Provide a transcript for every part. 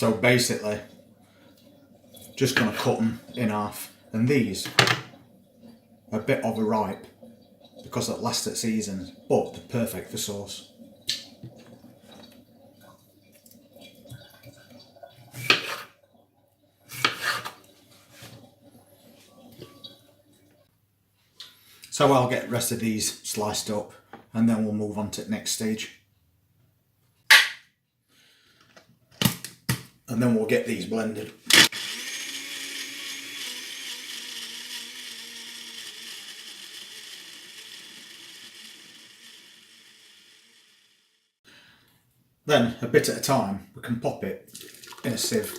So basically, just going to cut them in half, and these are a bit overripe because it lasts at seasons, but they're perfect for sauce. So I'll get the rest of these sliced up and then we'll move on to the next stage. And then we'll get these blended. Then, a bit at a time, we can pop it in a sieve.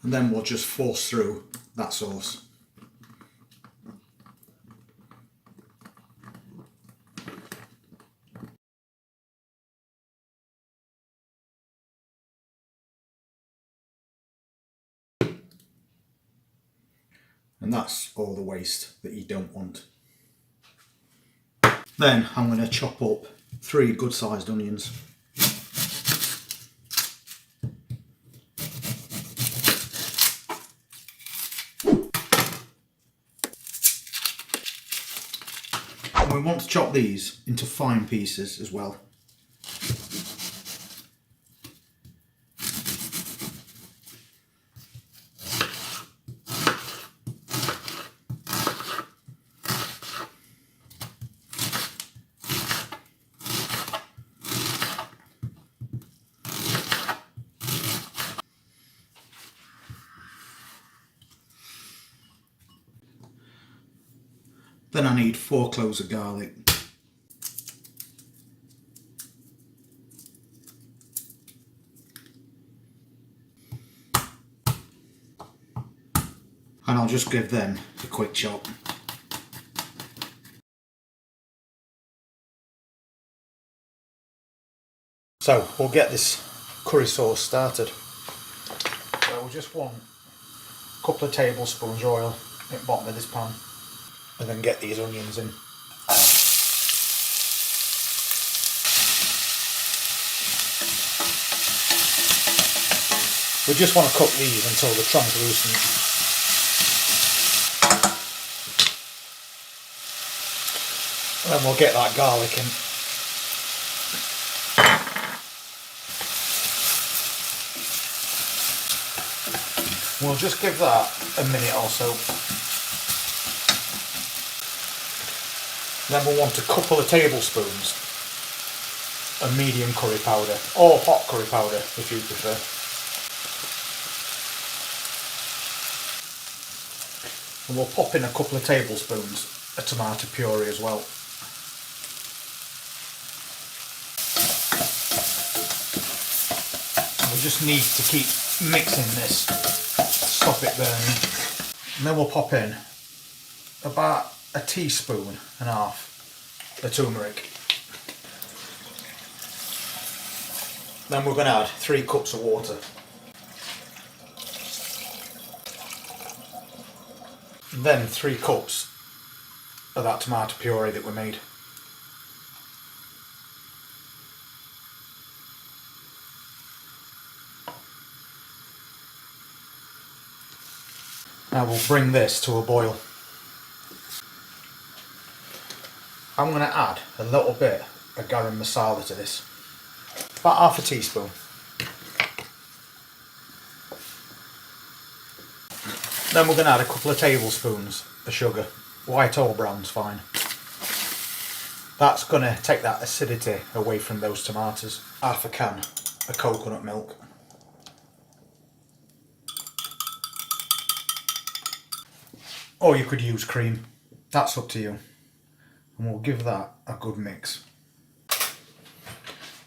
And then we'll just force through that sauce. And that's all the waste that you don't want. Then I'm going to chop up 3 good sized onions. And we want to chop these into fine pieces as well. Then I need 4 cloves of garlic. And I'll just give them a quick chop. So we'll get this curry sauce started. So we'll just want a couple of tablespoons of oil at the bottom of this pan. And then get these onions in. We just want to cook these until they're translucent. And then we'll get that garlic in. We'll just give that a minute or so. Then we'll want a couple of tablespoons of medium curry powder, or hot curry powder if you prefer. And we'll pop in a couple of tablespoons of tomato puree as well. We just need to keep mixing this to stop it burning. And then we'll pop in about a teaspoon and a half of turmeric. Then we're going to add 3 cups of water. And then 3 cups of that tomato puree that we made. Now we'll bring this to a boil. I'm going to add a little bit of garam masala to this, about half a teaspoon. Then we're going to add a couple of tablespoons of sugar, white or brown's fine. That's going to take that acidity away from those tomatoes. Half a can of coconut milk. Or you could use cream, that's up to you. And we'll give that a good mix.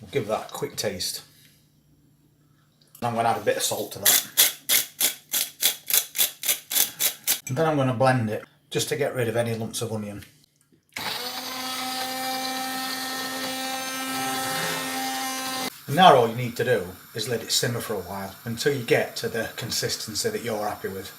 We'll give that a quick taste. And I'm going to add a bit of salt to that. And then I'm going to blend it just to get rid of any lumps of onion. And now all you need to do is let it simmer for a while until you get to the consistency that you're happy with.